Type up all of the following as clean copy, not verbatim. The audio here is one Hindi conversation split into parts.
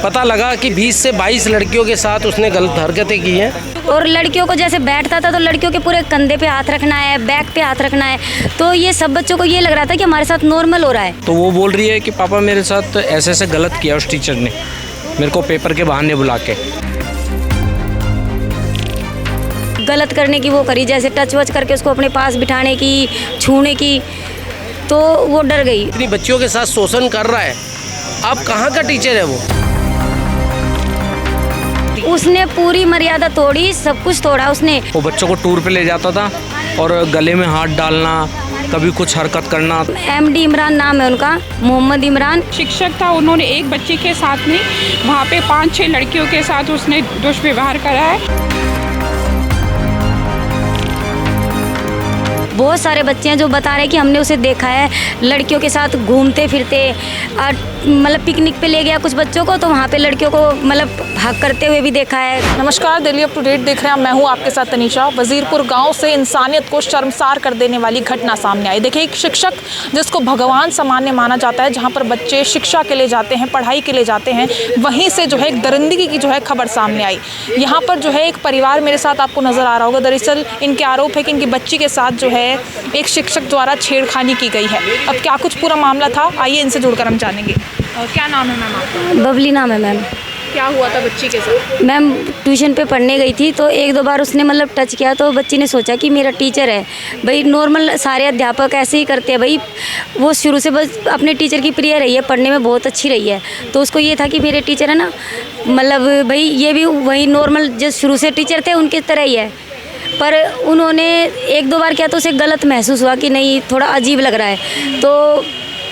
पता लगा कि 20 से 22 लड़कियों के साथ उसने गलत हरकतें की हैं। और लड़कियों को जैसे बैठता था तो लड़कियों के पूरे कंधे पे हाथ रखना है, बैक पे हाथ रखना है, तो ये सब बच्चों को ये लग रहा था कि हमारे साथ नॉर्मल हो रहा है। तो वो बोल रही है कि पापा मेरे साथ ऐसे ऐसे गलत किया उस टीचर ने, मेरे को पेपर के बहाने बुला के गलत करने की वो करी, जैसे टच वच करके उसको अपने पास बिठाने की, छूने की, तो वो डर गई। इतनी बच्चियों के साथ शोषण कर रहा है, आप कहाँ का टीचर है वो? उसने पूरी मर्यादा तोड़ी, सब कुछ तोड़ा उसने। वो बच्चों को टूर पे ले जाता था और गले में हाथ डालना, कभी कुछ हरकत करना। MD इमरान नाम है उनका, मोहम्मद इमरान। शिक्षक था, उन्होंने एक बच्चे के साथ नहीं, वहाँ पे 5-6 लड़कियों के साथ उसने दुष्व्यवहार करा है। बहुत सारे बच्चे हैं जो बता रहे हैं कि हमने उसे देखा है लड़कियों के साथ घूमते फिरते, मतलब पिकनिक पे ले गया कुछ बच्चों को, तो वहाँ पे लड़कियों को मतलब हक करते हुए भी देखा है। नमस्कार, दिल्ली अप टू डेट देख रहे हैं, मैं हूँ आपके साथ तनीषा। वजीरपुर गांव से इंसानियत को शर्मसार कर देने वाली घटना सामने आई। देखिए, एक शिक्षक जिसको भगवान सामान्य माना जाता है, जहाँ पर बच्चे शिक्षा के लिए जाते हैं, पढ़ाई के लिए जाते हैं, वहीं से जो है एक दरिंदगी की जो है खबर सामने आई। यहाँ पर जो है एक परिवार मेरे साथ आपको नज़र आ रहा होगा। दरअसल इनके आरोप है कि इनकी बच्ची के साथ जो है एक शिक्षक द्वारा छेड़खानी की गई है। अब क्या कुछ पूरा मामला था, आइए इनसे जुड़कर हम जानेंगे। क्या नाम है मैम आपका? बबली नाम है मैम। क्या हुआ था बच्ची के साथ? मैम ट्यूशन पे पढ़ने गई थी तो 1-2 बार उसने मतलब टच किया, तो बच्ची ने सोचा कि मेरा टीचर है भाई, नॉर्मल सारे अध्यापक ऐसे ही करते हैं भाई। वो शुरू से बस अपने टीचर की प्रिय रही है, पढ़ने में बहुत अच्छी रही है, तो उसको ये था कि मेरे टीचर है ना, मतलब भाई ये भी वही नॉर्मल जो शुरू से टीचर थे उनकी तरह ही है। पर उन्होंने 1-2 बार किया तो उसे गलत महसूस हुआ कि नहीं, थोड़ा अजीब लग रहा है। तो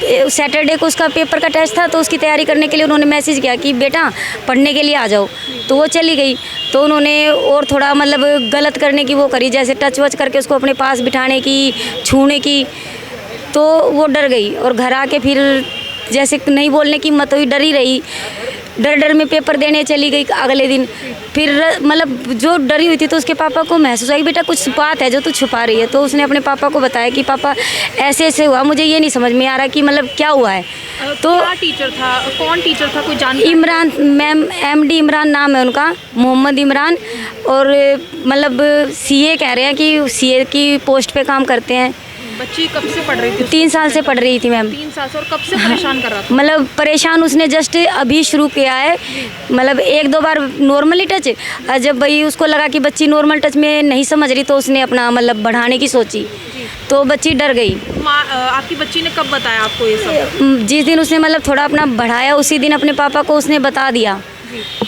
सैटरडे को उसका पेपर का टेस्ट था, तो उसकी तैयारी करने के लिए उन्होंने मैसेज किया कि बेटा पढ़ने के लिए आ जाओ, तो वो चली गई। तो उन्होंने और थोड़ा मतलब गलत करने की वो करी, जैसे टच वच करके उसको अपने पास बिठाने की, छूने की, तो वो डर गई। और घर आके फिर जैसे नहीं बोलने की मत हुई, डरी रही, डर में पेपर देने चली गई अगले दिन। फिर मतलब जो डरी हुई थी तो उसके पापा को महसूस हुआ कि बेटा कुछ बात है जो तू छुपा रही है, तो उसने अपने पापा को बताया कि पापा ऐसे ऐसे हुआ, मुझे ये नहीं समझ में आ रहा कि मतलब क्या हुआ है। तो क्या टीचर था, कौन टीचर था, कोई जानकारी? इमरान मैम, MD इमरान नाम है उनका, मोहम्मद इमरान। और मतलब CA कह रहे हैं कि CA की पोस्ट पे काम करते हैं। बच्ची कब से पढ़ रही थी? 3 साल से पढ़ रही थी मैम। 3 साल से। और कब से परेशान कर रहा था? मतलब परेशान उसने जस्ट अभी शुरू किया है, मतलब 1-2 बार नॉर्मली टच, जब भाई उसको लगा कि बच्ची नॉर्मल टच में नहीं समझ रही तो उसने अपना मतलब बढ़ाने की सोची, तो बच्ची डर गई। आपकी बच्ची ने कब बताया आपको ये सब? जिस दिन उसने मतलब थोड़ा अपना बढ़ाया उसी दिन अपने पापा को उसने बता दिया।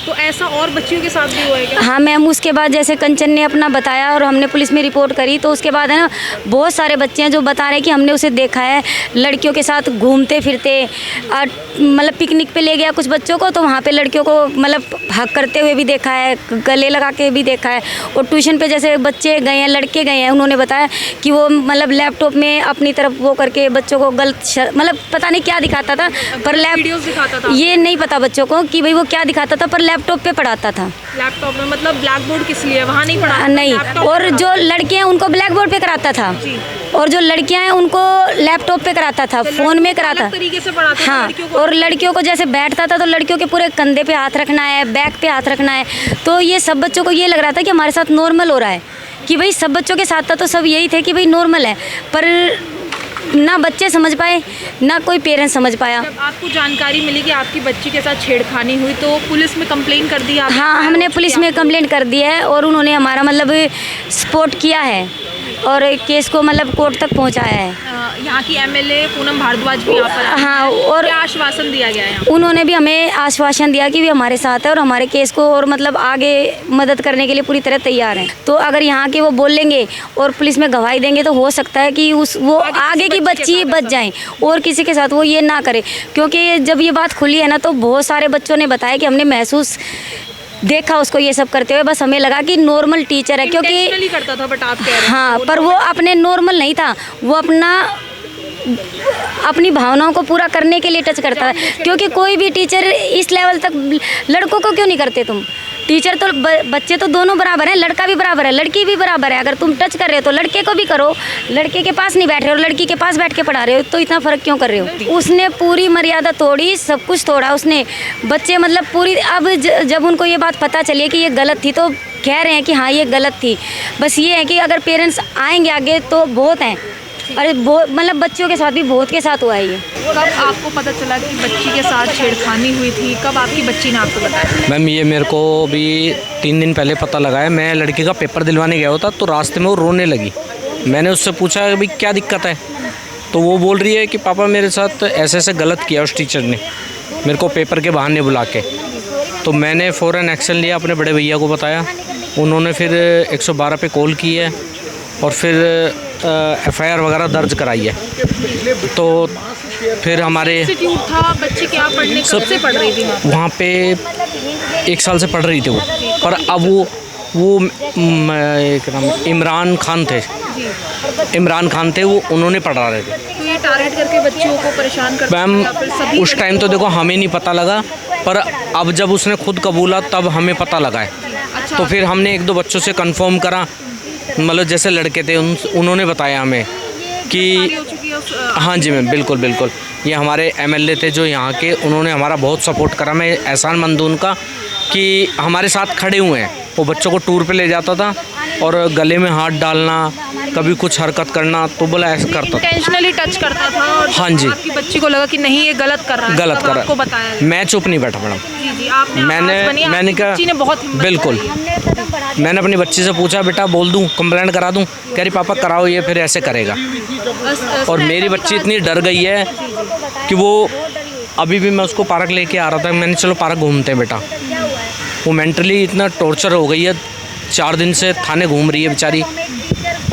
तो ऐसा और बच्चियों के साथ भी हुआ है क्या? हाँ मैम, उसके बाद जैसे कंचन ने अपना बताया और हमने पुलिस में रिपोर्ट करी, तो उसके बाद है ना बहुत सारे बच्चे हैं जो बता रहे हैं कि हमने उसे देखा है लड़कियों के साथ घूमते फिरते, मतलब पिकनिक पे ले गया कुछ बच्चों को, तो वहाँ पे लड़कियों को मतलब हक करते हुए भी देखा है, गले लगा के भी देखा है। और ट्यूशन पे जैसे बच्चे गए हैं, लड़के गए हैं, उन्होंने बताया कि वो मतलब लैपटॉप में अपनी तरफ वो करके बच्चों को गलत मतलब पता नहीं क्या दिखाता था, पर वीडियोस दिखाता था। ये नहीं पता बच्चों को कि भाई वो क्या दिखाता था, पर लैपटॉप पे पढ़ाता था। लैपटॉप में मतलब ब्लैक बोर्ड किस लिए, वहाँ नहीं पढ़ाता? नहीं, और जो लड़के हैं उनको ब्लैक बोर्ड पे कराता था, और जो लड़कियां हैं उनको लैपटॉप पे कराता था, फ़ोन में कराता। तरीके से पढ़ाता हाँ, और लड़कियों को जैसे बैठता था तो लड़कियों के पूरे कंधे पे हाथ रखना है, बैक पे हाथ रखना है, तो ये सब बच्चों को ये लग रहा था कि हमारे साथ नॉर्मल हो रहा है, कि भाई सब बच्चों के साथ था तो सब यही थे कि भाई नॉर्मल है। पर ना बच्चे समझ पाए, ना कोई पेरेंट्स समझ पाया। जब आपको जानकारी मिली कि आपकी बच्ची के साथ छेड़खानी हुई तो पुलिस में कंप्लेन कर दी आपने? हाँ, हमने पुलिस में कंप्लेंट कर दी है और उन्होंने हमारा मतलब सपोर्ट किया है और केस को मतलब कोर्ट तक पहुंचाया है। यहाँ की MLA पूनम भारद्वाज भी यहाँ पर आई। हाँ, और क्या आश्वासन दिया गया है? उन्होंने भी हमें आश्वासन दिया कि वे हमारे साथ है और हमारे केस को और मतलब आगे मदद करने के लिए पूरी तरह तैयार हैं। तो अगर यहाँ के वो बोलेंगे और पुलिस में गवाही देंगे तो हो सकता है कि वो आगे की बच्ची बच जाएं और किसी के साथ वो ये ना करे, क्योंकि जब ये बात खुली है ना तो बहुत सारे बच्चों ने बताया कि हमने महसूस देखा उसको ये सब करते हुए, बस हमें लगा कि नॉर्मल टीचर है, क्योंकि करता था, बट आप कह रहे हैं हाँ, पर वो अपने नॉर्मल नहीं था, वो अपनी भावनाओं को पूरा करने के लिए टच करता है। क्योंकि कोई भी टीचर इस लेवल तक लड़कों को क्यों नहीं करते तुम, टीचर तो बच्चे तो दोनों बराबर हैं, लड़का भी बराबर है, लड़की भी बराबर है। अगर तुम टच कर रहे हो तो लड़के को भी करो, लड़के के पास नहीं बैठ रहे हो, लड़की के पास बैठ के पढ़ा रहे हो, तो इतना फ़र्क क्यों कर रहे हो? उसने पूरी मर्यादा तोड़ी, सब कुछ तोड़ा उसने। बच्चे मतलब पूरी, अब जब उनको ये बात पता चली कि ये गलत थी तो कह रहे हैं कि हाँ ये गलत थी। बस ये है कि अगर पेरेंट्स आएंगे आगे तो बहुत हैं, अरे बहुत, मतलब बच्चों के साथ भी बहुत के साथ हुआ है ये। कब आपको पता चला कि बच्ची के साथ छेड़खानी हुई थी? कब आपकी बच्ची ने आपको बताया? मैम ये मेरे को भी 3 दिन पहले पता लगा है। मैं लड़की का पेपर दिलवाने गया होता तो रास्ते में वो रोने लगी। मैंने उससे पूछा कि भाई क्या दिक्कत है, तो वो बोल रही है कि पापा मेरे साथ ऐसे ऐसे गलत किया उस टीचर ने, मेरे को पेपर के बहाने बुला के। तो मैंने फ़ौरन एक्शन लिया, अपने बड़े भैया को बताया, उन्होंने फिर 112 पे कॉल की है और फिर FIR वगैरह दर्ज कराई है। तो फिर हमारे इंस्टीट्यूट था, बच्ची क्या पढ़ने कब से पढ़ रही थी वहाँ पे 1 साल से पढ़ रही थी वो, पर अब वो एक नाम इमरान खान थे, वो उन्होंने पढ़ा रहे थे। तो ये टारगेट करके बच्चियों को परेशान करते हैं मैम या फिर सभी? उस टाइम तो देखो हमें नहीं पता लगा, पर अब जब उसने खुद कबूला तब हमें पता लगा है। अच्छा। तो फिर हमने 1-2 बच्चों से कंफर्म करा, मतलब जैसे लड़के थे उन्होंने बताया हमें कि हो चुकी है हाँ जी मैम, बिल्कुल बिल्कुल। ये हमारे MLA थे जो यहाँ के, उन्होंने हमारा बहुत सपोर्ट करा। मैं एहसानमंद हूं उनका कि हमारे साथ खड़े हुए हैं। वो बच्चों को टूर पे ले जाता था और गले में हाथ डालना, कभी कुछ हरकत करना, तो बोला ऐसा करता था, इंटेंशनली टच करता था और हाँ जी। आपकी बच्ची को लगा कि नहीं ये गलत कर रहा है, गलत तब कर आपको रहा बताया? है। मैं चुप नहीं बैठा मैडम, जी जी, आपने आवाज़ बनी, मैंने आपकी कहा बच्ची ने बहुत हिम्मत बिल्कुल, दिखाई। मैंने अपनी बच्ची से पूछा बेटा बोल दूँ, कंप्लेंट करा दूँ? कह रही पापा कराओ, ये फिर ऐसे करेगा। और मेरी बच्ची इतनी डर गई है कि वो अभी भी, मैं उसको पार्क लेके आ रहा था, मैंने चलो पार्क घूमते हैं बेटा, वो मेंटली इतना टॉर्चर हो गई है, 4 दिन से थाने घूम रही है बेचारी।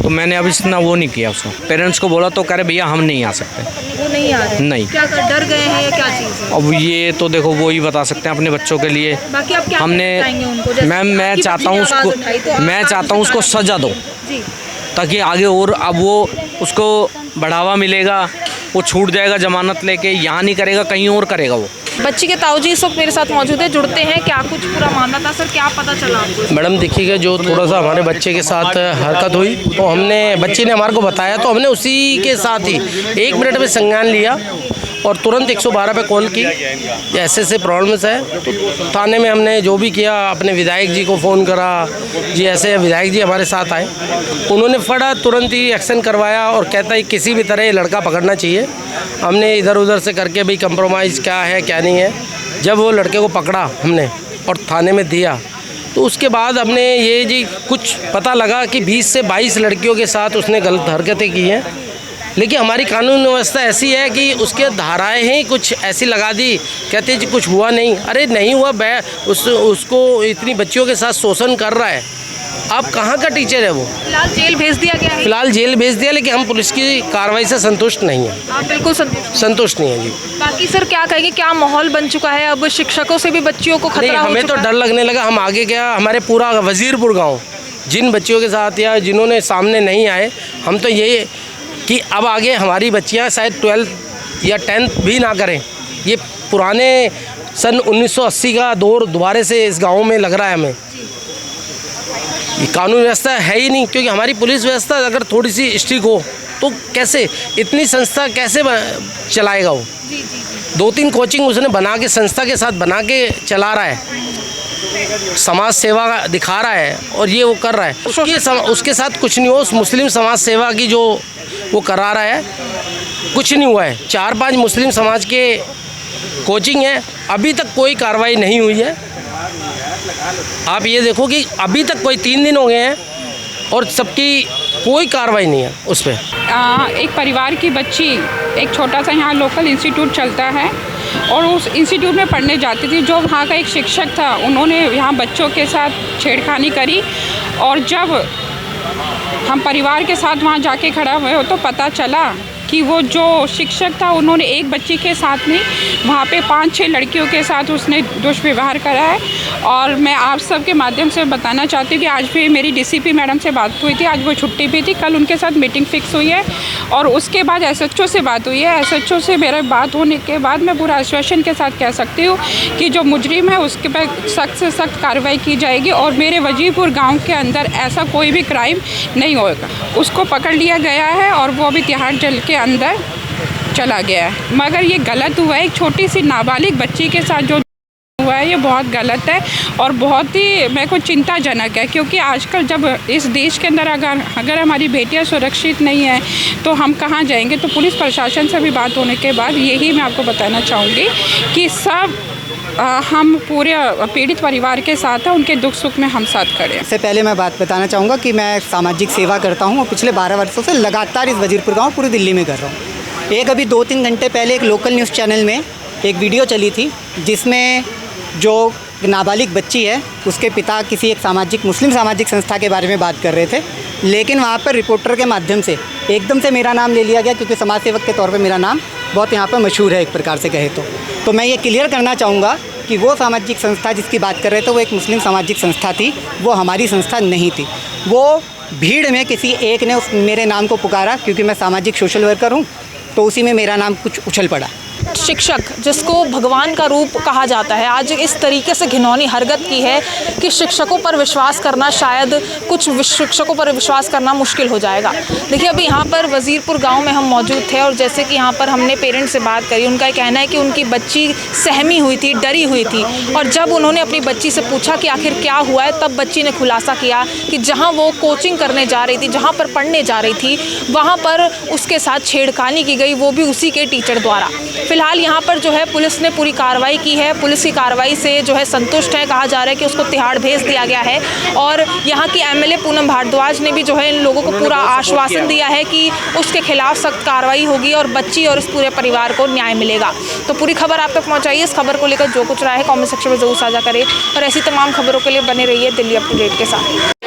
तो मैंने अब इतना वो नहीं किया उसको। पेरेंट्स को बोला तो कह रहे भैया हम नहीं आ सकते। वो नहीं आ रहे? नहीं। क्या डर गए हैं या क्या चीज़ है? अब ये तो देखो वो ही बता सकते हैं अपने बच्चों के लिए। बाकी आप क्या हमने बताएंगे उनको? जैसे मैम मैं आपकी चाहता बच्ची हूँ ने उसको, आवाज़ उठाई तो आप मैं चाहता हूँ उसको सजा दो, जी, ताकि आगे और अब वो उसको बढ़ावा मिलेगा, वो छूट जाएगा जमानत लेके, यहाँ नहीं करेगा कहीं और करेगा वो। बच्ची के ताऊजी इस वक्त मेरे साथ मौजूद है, जुड़ते हैं। क्या कुछ पूरा मामला था सर, क्या पता चला आपको? मैडम देखिएगा, जो थोड़ा सा हमारे बच्चे के साथ हरकत हुई तो बच्चे ने हमारे को बताया, तो हमने उसी के साथ ही 1 मिनट में संज्ञान लिया और तुरंत 112 पे कॉल की, ऐसे प्रॉब्लम्स है। तो थाने में हमने जो भी किया, अपने विधायक जी को फ़ोन करा जी, ऐसे विधायक जी हमारे साथ आए, उन्होंने फटा तुरंत ही एक्शन करवाया और कहता है किसी भी तरह ये लड़का पकड़ना चाहिए। हमने इधर उधर से करके भाई कंप्रोमाइज़ क्या है क्या नहीं है। जब वो लड़के को पकड़ा हमने और थाने में दिया, तो उसके बाद हमने ये जी कुछ पता लगा कि 20 से 22 लड़कियों के साथ उसने गलत हरकतें की हैं। लेकिन हमारी कानून व्यवस्था ऐसी है कि उसके धाराएं ही कुछ ऐसी लगा दी, कहते जी कुछ हुआ नहीं। अरे नहीं हुआ, उसको इतनी बच्चियों के साथ शोषण कर रहा है। अब कहाँ का टीचर है वो? फिलहाल जेल भेज दिया गया है? फिलहाल जेल भेज दिया, लेकिन हम पुलिस की कार्रवाई से संतुष्ट नहीं हैं। आप बिल्कुल संतुष्ट नहीं है जी। बाकी सर क्या कहेंगे, क्या माहौल बन चुका है? अब शिक्षकों से भी बच्चियों को नहीं, खतरा हो हमें तो चुका डर लगने लगा। हम आगे क्या, हमारे पूरा वजीरपुर गाँव जिन बच्चियों के साथ या जिन्होंने सामने नहीं आए, हम तो ये कि अब आगे हमारी बच्चियां शायद 12th या 10th भी ना करें। ये पुराने सन 1980 का दौर दोबारा से इस गांव में लग रहा है हमें। ये कानून व्यवस्था है ही नहीं, क्योंकि हमारी पुलिस व्यवस्था अगर थोड़ी सी स्ट्रिक्ट हो तो कैसे इतनी संस्था कैसे चलाएगा वो? 2-3 कोचिंग उसने बना के, संस्था के साथ बना के चला रहा है, समाज सेवा दिखा रहा है और ये वो कर रहा है। उसके साथ कुछ नहीं हो, उस मुस्लिम समाज सेवा की जो वो करा रहा है, कुछ नहीं हुआ है। 4-5 मुस्लिम समाज के कोचिंग है, अभी तक कोई कार्रवाई नहीं हुई है। आप ये देखो कि अभी तक कोई 3 दिन हो गए हैं और सबकी कोई कार्रवाई नहीं है उस पर। एक परिवार की बच्ची एक छोटा सा यहाँ लोकल इंस्टीट्यूट चलता है और उस इंस्टीट्यूट में पढ़ने जाती थी। जो वहाँ का एक शिक्षक था, उन्होंने यहाँ बच्चों के साथ छेड़खानी करी और जब हम परिवार के साथ वहाँ जाके खड़ा हुए हो तो पता चला कि वो जो शिक्षक था उन्होंने एक बच्ची के साथ नहीं, वहाँ पे 5-6 लड़कियों के साथ उसने दुष्व्यवहार करा है। और मैं आप सबके माध्यम से बताना चाहती हूँ कि आज भी मेरी डीसीपी मैडम से बात हुई थी, आज वो छुट्टी पे थी, कल उनके साथ मीटिंग फिक्स हुई है और उसके बाद एसएचओ से बात हुई है। एसएचओ से मेरा बात होने के बाद मैं पूरा आश्वासन के साथ कह सकती हूँ कि जो मुजरिम है उसके पर सख्त से सख्त कार्रवाई की जाएगी और मेरे वजीरपुर गाँव के अंदर ऐसा कोई भी क्राइम नहीं होगा। उसको पकड़ लिया गया है और वो अभी तिहाड़ जेल के अंदर चला गया है। मगर ये गलत हुआ है, एक छोटी सी नाबालिग बच्ची के साथ जो हुआ है ये बहुत गलत है और बहुत ही मेरे को चिंताजनक है, क्योंकि आजकल जब इस देश के अंदर अगर हमारी बेटियां सुरक्षित नहीं हैं तो हम कहां जाएंगे। तो पुलिस प्रशासन से भी बात होने के बाद यही मैं आपको बताना चाहूँगी कि सब हम पूरे पीड़ित परिवार के साथ हैं, उनके दुख सुख में हम साथ खड़े हैं। इससे पहले मैं बात बताना चाहूँगा कि मैं सामाजिक सेवा करता हूँ और पिछले 12 वर्षों से लगातार इस वजीरपुर गाँव पूरी दिल्ली में कर रहा हूँ। एक अभी 2-3 घंटे पहले एक लोकल न्यूज़ चैनल में एक वीडियो चली थी जिसमें जो नाबालिग बच्ची है उसके पिता किसी एक मुस्लिम सामाजिक संस्था के बारे में बात कर रहे थे, लेकिन वहाँ पर रिपोर्टर के माध्यम से एकदम से मेरा नाम ले लिया गया, क्योंकि समाज सेवक के तौर पे मेरा नाम बहुत यहाँ पर मशहूर है एक प्रकार से कहे तो मैं ये क्लियर करना चाहूँगा कि वो सामाजिक संस्था जिसकी बात कर रहे थे वो एक मुस्लिम सामाजिक संस्था थी, वो हमारी संस्था नहीं थी। वो भीड़ में किसी एक ने मेरे नाम को पुकारा, क्योंकि मैं सामाजिक सोशल वर्कर हूँ, तो उसी में मेरा नाम कुछ उछल पड़ा। शिक्षक जिसको भगवान का रूप कहा जाता है, आज इस तरीके से घिनौनी हरकत की है कि शिक्षकों पर विश्वास करना, शायद कुछ शिक्षकों पर विश्वास करना मुश्किल हो जाएगा। देखिए अभी यहाँ पर वजीरपुर गांव में हम मौजूद थे और जैसे कि यहाँ पर हमने पेरेंट्स से बात करी, उनका कहना है कि उनकी बच्ची सहमी हुई थी, डरी हुई थी और जब उन्होंने अपनी बच्ची से पूछा कि आखिर क्या हुआ है, तब बच्ची ने खुलासा किया कि जहाँ वो कोचिंग करने जा रही थी, जहाँ पर पढ़ने जा रही थी, वहाँ पर उसके साथ छेड़खानी की गई, वो भी उसी के टीचर द्वारा। फिलहाल यहाँ पर जो है पुलिस ने पूरी कार्रवाई की है, पुलिस की कार्रवाई से जो है संतुष्ट है, कहा जा रहा है कि उसको तिहाड़ भेज दिया गया है और यहाँ की एमएलए पूनम भारद्वाज ने भी जो है इन लोगों को पूरा आश्वासन दिया है कि उसके खिलाफ सख्त कार्रवाई होगी और बच्ची और इस पूरे परिवार को न्याय मिलेगा। तो पूरी खबर आप तक पहुँचाइए। इस खबर को लेकर जो कुछ रहा है कॉमेंट सेक्शन में जरूर साझा करें और ऐसी तमाम खबरों के लिए बने रहिए दिल्ली अप टू डेट के साथ।